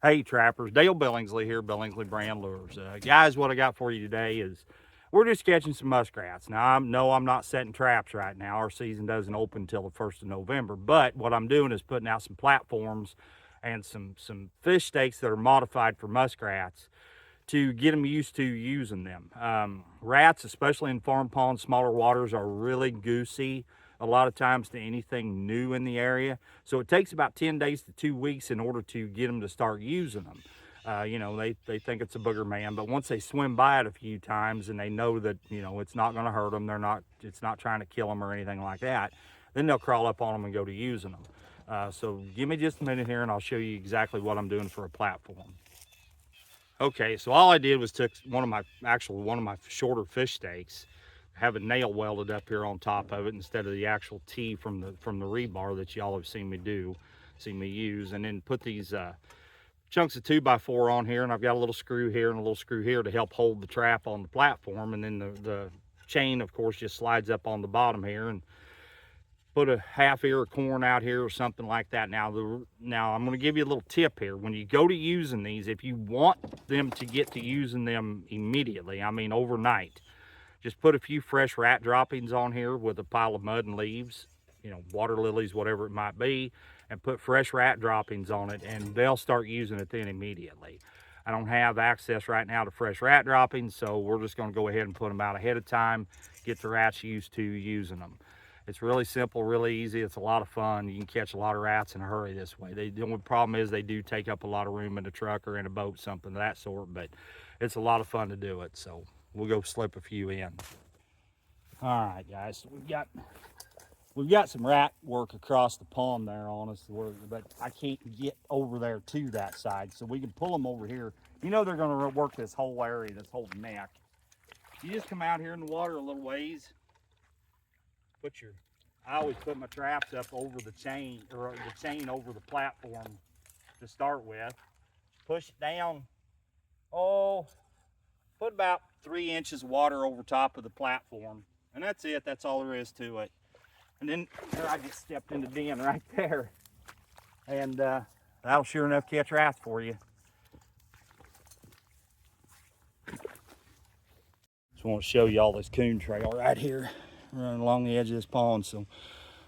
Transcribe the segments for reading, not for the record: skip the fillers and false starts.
Hey trappers, Dale Billingsley here, Billingsley Brand Lures. Guys, what I got for you today is we're just catching some muskrats. Now, I'm not setting traps right now. Our season doesn't open until the 1st of November, but what I'm doing is putting out some platforms and some fish stakes that are modified for muskrats to get them used to using them. Rats, especially in farm ponds, smaller waters, are really goosey a lot of times to anything new in the area. So it takes about 10 days to 2 weeks in order to get them to start using them. They think it's a booger man, but once they swim by it a few times and they know that, it's not going to hurt them, it's not trying to kill them or anything like that, then they'll crawl up on them and go to using them. So give me just a minute here and I'll show you exactly what I'm doing for a platform. Okay, so all I did was took one of my shorter fish stakes, have a nail welded up here on top of it instead of the actual T from the rebar that y'all have seen me use, and then put these chunks of 2x4 on here, and I've got a little screw here and a little screw here to help hold the trap on the platform, and then the chain, of course, just slides up on the bottom here, and put a half ear of corn out here or something like that. Now I'm going to give you a little tip here. When you go to using these, if you want them to get to using them immediately, I mean overnight, just put a few fresh rat droppings on here with a pile of mud and leaves, water lilies, whatever it might be, and put fresh rat droppings on it, and they'll start using it then immediately. I don't have access right now to fresh rat droppings, so we're just going to go ahead and put them out ahead of time, get the rats used to using them. It's really simple, really easy. It's a lot of fun. You can catch a lot of rats in a hurry this way. The only problem is they do take up a lot of room in a truck or in a boat, something of that sort, but it's a lot of fun to do it. So we'll go slip a few in. All right, guys, so we've got some rat work across the pond there on us, but I can't get over there to that side, so we can pull them over here. They're going to work this whole area, this whole neck. You just come out here in the water a little ways. I always put my traps up over the chain, or the chain over the platform to start with. Push it down. Put about 3 inches of water over top of the platform, and that's it. That's all there is to it. And then I just stepped in the den right there, and that'll sure enough catch rats for you. Just want to show you all this coon trail right here, running along the edge of this pond. So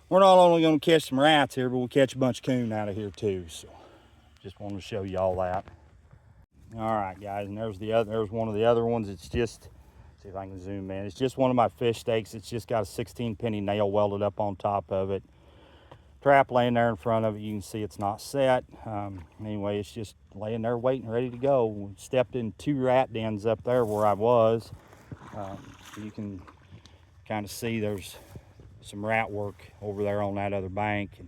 we're not only going to catch some rats here, but we'll catch a bunch of coon out of here too. So just wanted to show you all that. All right, guys, and there's one of the other ones. It's just, see if I can zoom in. It's just one of my fish stakes. It's just got a 16 penny nail welded up on top of it. Trap laying there in front of it. You can see it's not set. Anyway, it's just laying there waiting, ready to go. We stepped in 2 rat dens up there where I was. You can kind of see there's some rat work over there on that other bank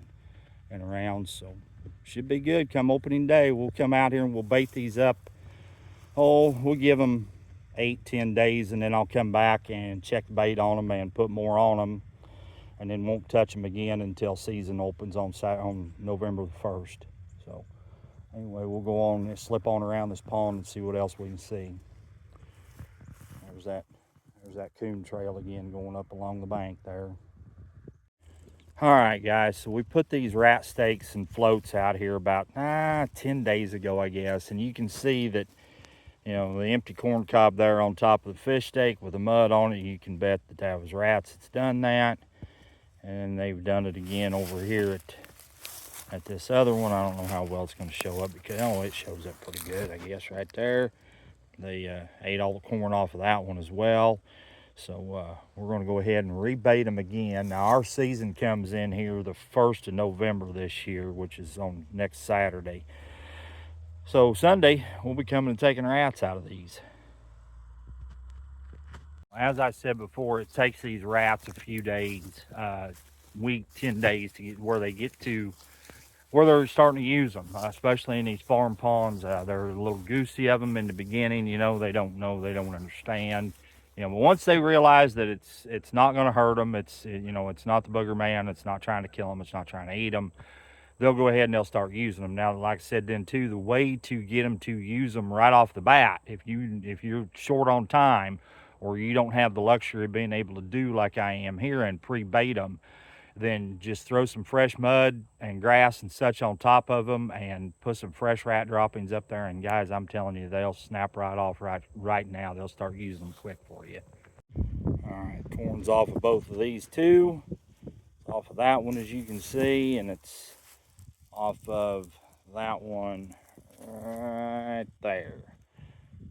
and around, so should be good come opening day. We'll come out here and we'll bait these up. We'll give them 8-10 days, and then I'll come back and check the bait on them and put more on them, and then won't touch them again until season opens on November the 1st. So anyway, we'll go on and slip on around this pond and see what else we can see. There's that coon trail again going up along the bank there. All right, guys, so we put these rat stakes and floats out here about 10 days ago, I guess, and you can see that, the empty corn cob there on top of the fish stake with the mud on it. You can bet that was rats that's done that, and they've done it again over here at this other one. I don't know how well it's going to show up, because it shows up pretty good, I guess, right there. They ate all the corn off of that one as well. So we're going to go ahead and rebait them again. Now our season comes in here the 1st of November this year, which is on next Saturday. So Sunday we'll be coming and taking rats out of these. As I said before, it takes these rats a few days, week, 10 days to get where they get to where they're starting to use them, especially in these farm ponds. They're a little goosey of them in the beginning. They don't know, they don't understand. But once they realize that it's not going to hurt them, it's not the booger man, it's not trying to kill them, it's not trying to eat them, they'll go ahead and they'll start using them. Now, like I said then too, the way to get them to use them right off the bat, if you're short on time, or you don't have the luxury of being able to do like I am here and pre-bait them, then just throw some fresh mud and grass and such on top of them and put some fresh rat droppings up there. And guys, I'm telling you, they'll snap right off right now. They'll start using them quick for you. All right, corn's off of both of these two. Off of that one, as you can see, and it's off of that one right there.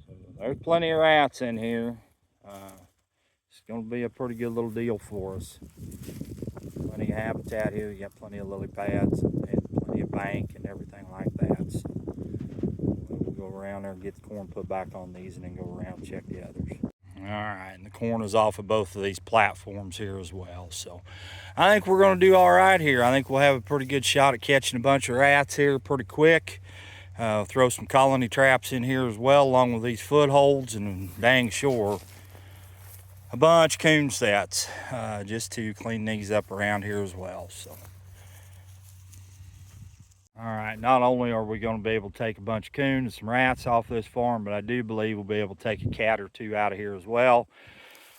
So there's plenty of rats in here. It's going to be a pretty good little deal for us. Plenty of habitat here. You got plenty of lily pads and plenty of bank and everything like that. So we'll go around there and get the corn put back on these and then go around and check the others. All right, and the corn is off of both of these platforms here as well. So I think we're going to do all right here. I think we'll have a pretty good shot at catching a bunch of rats here pretty quick. Throw some colony traps in here as well, along with these footholds, and dang sure a bunch of coon sets just to clean these up around here as well. So all right, not only are we going to be able to take a bunch of coon and some rats off this farm, but I do believe we'll be able to take a cat or two out of here as well.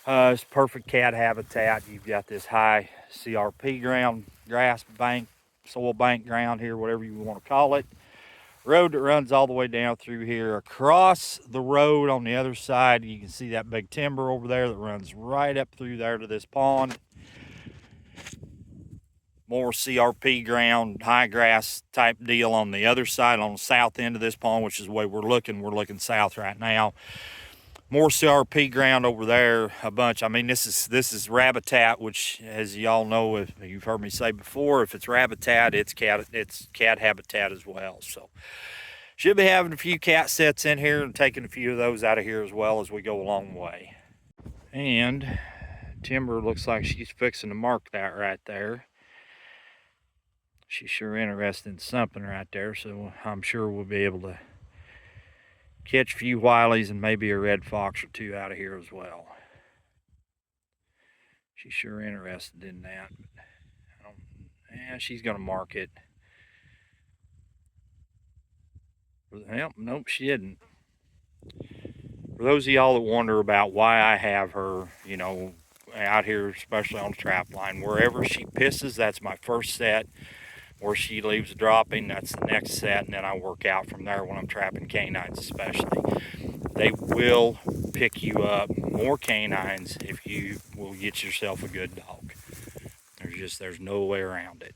It's perfect cat habitat. You've got this high CRP ground, grass bank, soil bank ground here, whatever you want to call it. Road that runs all the way down through here. Across the road on the other side, you can see that big timber over there that runs right up through there to this pond. More CRP ground, high grass type deal on the other side, on the south end of this pond, which is the way we're looking south right now. More CRP ground over there, a bunch. I mean, this is rabbitat, which, as y'all know, if you've heard me say before, if it's rabbitat, it's cat habitat as well. So should be having a few cat sets in here and taking a few of those out of here as well as we go along the way. And Timber looks like she's fixing to mark that right there. She's sure interested in something right there, so I'm sure we'll be able to catch a few willies and maybe a red fox or two out of here as well. She's sure interested in that. Yeah, she's gonna mark it. Well, nope, she didn't. For those of y'all that wonder about why I have her, you know, out here, especially on the trap line, wherever she pisses, that's my first set. Where she leaves a dropping, that's the next set, and then I work out from there when I'm trapping canines especially. They will pick you up more canines if you will get yourself a good dog. There's no way around it.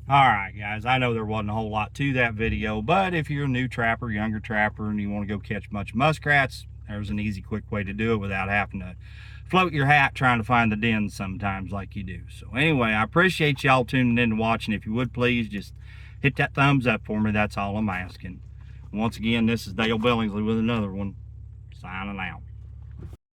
All right, guys, I know there wasn't a whole lot to that video, but if you're a new trapper, younger trapper, and you want to go catch a bunch of muskrats, there's an easy, quick way to do it without having to float your hat trying to find the dens sometimes like you do. So anyway, I appreciate y'all tuning in and watching. If you would please just hit that thumbs up for me. That's all I'm asking. Once again, this is Dale Billingsley with another one. Signing out.